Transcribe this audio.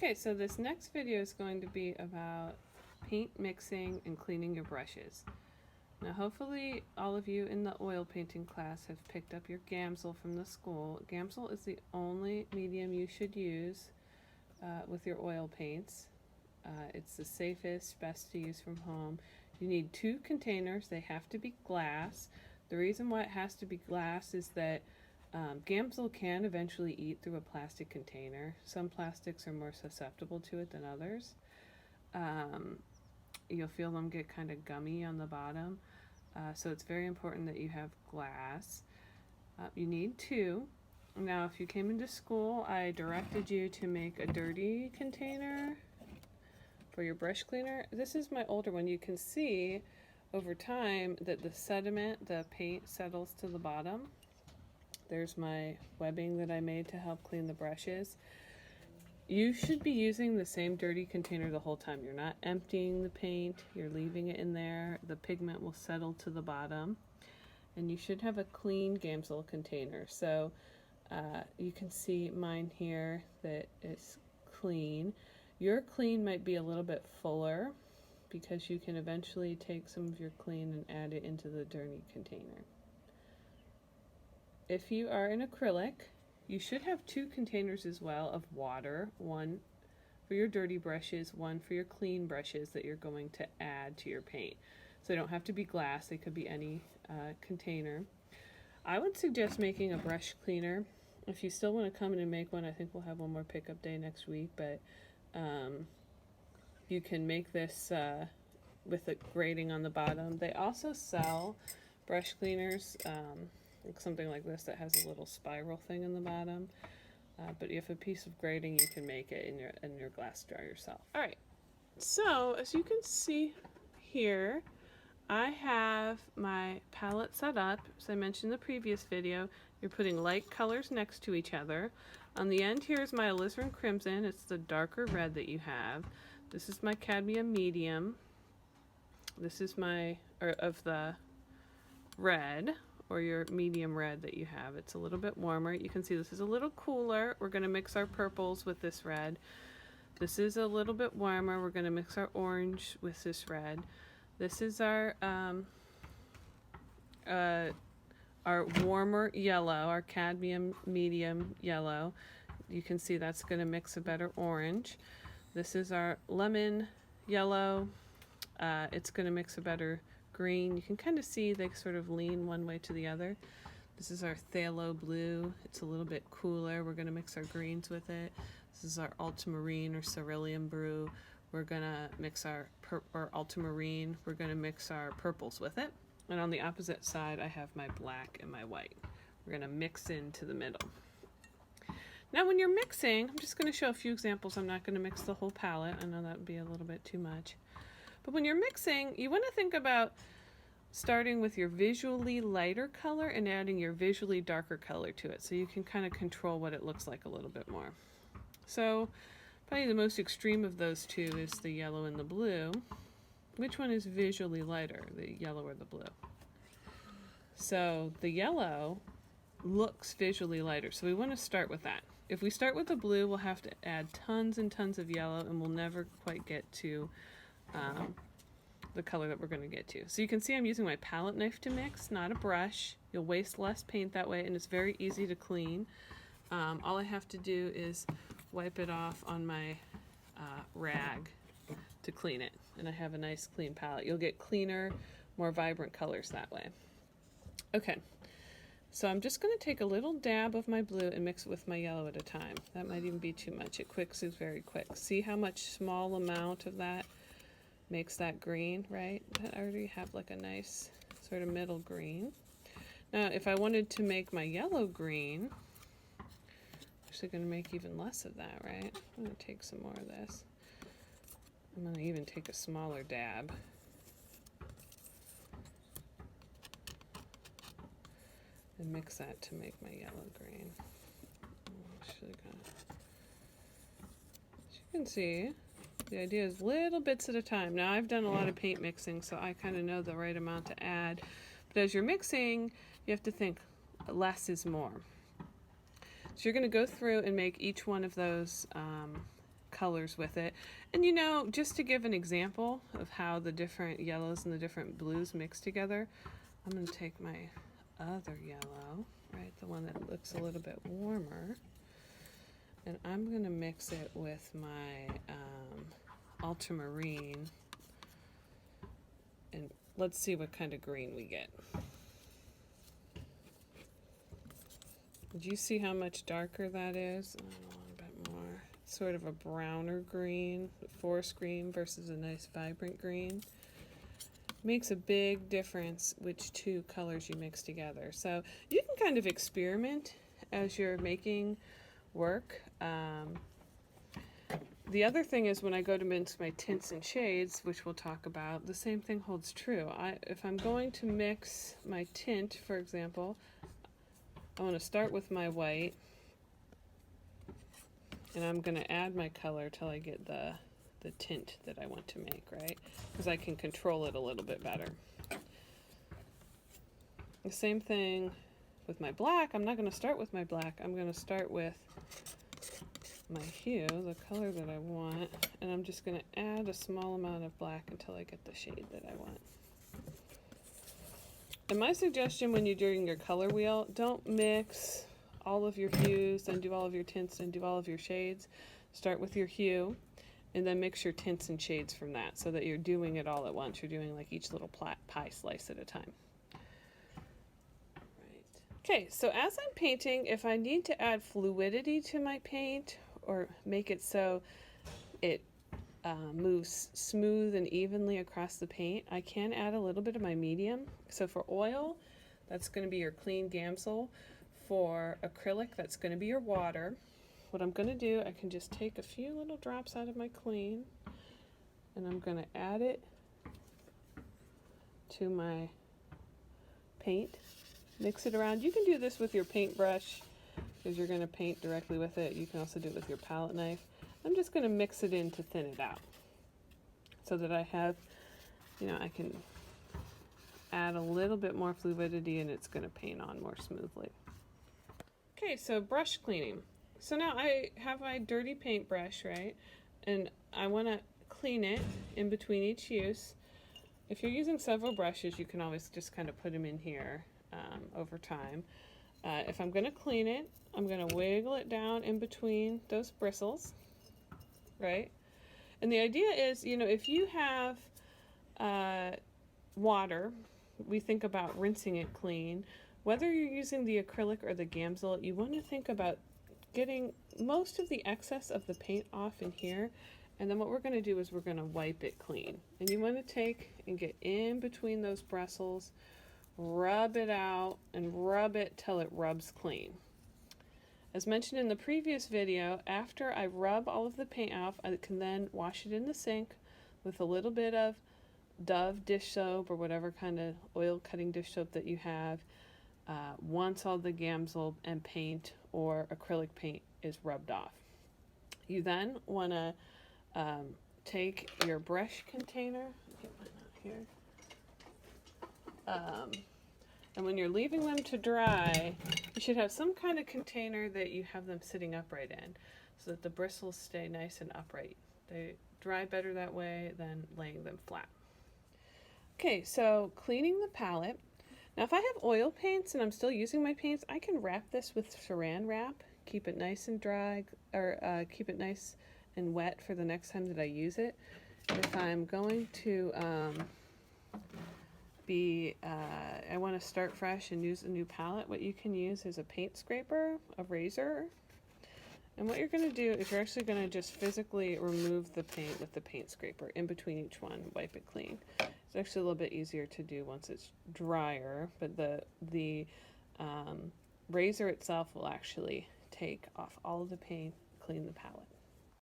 Okay, so this next video is going to be about paint mixing and cleaning your brushes. Now hopefully all of you in the oil painting class have picked up your Gamsol from the school. Gamsol is the only medium you should use with your oil paints. It's the safest, best to use from home. You need 2 containers. They have to be glass. The reason why it has to be glass is that Gamsol can eventually eat through a plastic container. Some plastics are more susceptible to it than others. You'll feel them get kind of gummy on the bottom. So it's very important that you have glass. You need 2. Now if you came into school, I directed you to make a dirty container for your brush cleaner. This is my older one. You can see over time that the sediment, the paint settles to the bottom. There's my webbing that I made to help clean the brushes. You should be using the same dirty container the whole time. You're not emptying the paint, you're leaving it in there. The pigment will settle to the bottom. And you should have a clean Gamsol container. So you can see mine here that it's clean. Your clean might be a little bit fuller because you can eventually take some of your clean and add it into the dirty container. If you are in acrylic, you should have 2 containers as well of water, one for your dirty brushes, one for your clean brushes that you're going to add to your paint. So they don't have to be glass, they could be any container. I would suggest making a brush cleaner. If you still want to come in and make one, I think we'll have one more pickup day next week, but you can make this with a grating on the bottom. They also sell brush cleaners, like something like this that has a little spiral thing in the bottom. But if a piece of grating, you can make it in your glass jar yourself. All right, so as you can see here, I have my palette set up. As I mentioned in the previous video, you're putting light colors next to each other. On the end here is my alizarin crimson. It's the darker red that you have. This is my cadmium medium. This is my, of the red, or your medium red that you have. It's a little bit warmer. You can see this is a little cooler. We're going to mix our purples with this red. This is a little bit warmer. We're going to mix our orange with this red. This is our warmer yellow, our cadmium medium yellow. You can see that's going to mix a better orange. This is our lemon yellow. It's going to mix a better green. You can kind of see they sort of lean one way to the other. This is our phthalo blue. It's a little bit cooler. We're going to mix our greens with it. This is our ultramarine or cerulean blue. We're going to mix our ultramarine. We're going to mix our purples with it. And on the opposite side, I have my black and my white. We're going to mix into the middle. Now when you're mixing, I'm just going to show a few examples. I'm not going to mix the whole palette. I know that would be a little bit too much. But when you're mixing, you want to think about starting with your visually lighter color and adding your visually darker color to it, so you can kind of control what it looks like a little bit more. So probably the most extreme of those two is the yellow and the blue. Which one is visually lighter, the yellow or the blue? So the yellow looks visually lighter, so we want to start with that. If we start with the blue, we'll have to add tons and tons of yellow, and we'll never quite get to the color that we're going to get to. So you can see I'm using my palette knife to mix, not a brush. You'll waste less paint that way, and it's very easy to clean. All I have to do is wipe it off on my rag to clean it, and I have a nice clean palette. You'll get cleaner, more vibrant colors that way. Okay, so I'm just going to take a little dab of my blue and mix it with my yellow at a time. That might even be too much. It mixes very quick. See how much small amount of that makes that green, right? I already have like a nice sort of middle green. Now if I wanted to make my yellow green, I'm actually going to make even less of that, right? I'm going to take some more of this. I'm going to even take a smaller dab. And mix that to make my yellow green. As you can see, the idea is little bits at a time. Now I've done a lot of paint mixing, so I kind of know the right amount to add. But as you're mixing, you have to think less is more. So you're going to go through and make each one of those colors with it. And you know, just to give an example of how the different yellows and the different blues mix together, I'm going to take my other yellow, right, the one that looks a little bit warmer, and I'm going to mix it with my ultramarine, and let's see what kind of green we get. Did you see how much darker that is? A little bit more. Sort of a browner green, forest green versus a nice vibrant green. Makes a big difference which two colors you mix together. So you can kind of experiment as you're making work. The other thing is when I go to mix my tints and shades, which we'll talk about, the same thing holds true. If I'm going to mix my tint, for example, I want to start with my white, and I'm going to add my color till I get the tint that I want to make, right? Because I can control it a little bit better. The same thing with my black. I'm not going to start with my black. I'm going to start with my hue, the color that I want, and I'm just going to add a small amount of black until I get the shade that I want. And my suggestion when you're doing your color wheel, don't mix all of your hues, then do all of your tints, and do all of your shades. Start with your hue, and then mix your tints and shades from that, so that you're doing it all at once. You're doing like each little pie slice at a time. Right. Okay, so as I'm painting, if I need to add fluidity to my paint, or make it so it moves smooth and evenly across the paint, I can add a little bit of my medium. So for oil, that's going to be your clean Gamsol. For acrylic, that's going to be your water. What I'm going to do, I can just take a few little drops out of my clean, and I'm going to add it to my paint. Mix it around. You can do this with your paintbrush because you're going to paint directly with it. You can also do it with your palette knife. I'm just going to mix it in to thin it out so that I have, you know, I can add a little bit more fluidity and it's going to paint on more smoothly. Okay, so brush cleaning. So now I have my dirty paintbrush, right? And I want to clean it in between each use. If you're using several brushes, you can always just kind of put them in here over time. If I'm going to clean it, I'm going to wiggle it down in between those bristles, right? And the idea is, you know, if you have water, we think about rinsing it clean. Whether you're using the acrylic or the Gamsol, you want to think about getting most of the excess of the paint off in here. And then what we're going to do is we're going to wipe it clean. And you want to take and get in between those bristles, rub it out, and rub it till it rubs clean. As mentioned in the previous video, after I rub all of the paint off, I can then wash it in the sink with a little bit of Dove dish soap or whatever kind of oil cutting dish soap that you have. Once all the Gamsol and paint or acrylic paint is rubbed off. You then want to take your brush container, get mine out here, and when you're leaving them to dry, you should have some kind of container that you have them sitting upright in so that the bristles stay nice and upright. They dry better that way than laying them flat. Okay, so cleaning the palette. Now if I have oil paints and I'm still using my paints, I can wrap this with saran wrap, keep it nice and dry, or keep it nice and wet for the next time that I use it. If I'm going to I want to start fresh and use a new palette, what you can use is a paint scraper, a razor, and what you're going to do is you're actually going to just physically remove the paint with the paint scraper in between each one and wipe it clean. It's actually a little bit easier to do once it's drier, but the razor itself will actually take off all of the paint, clean the palette.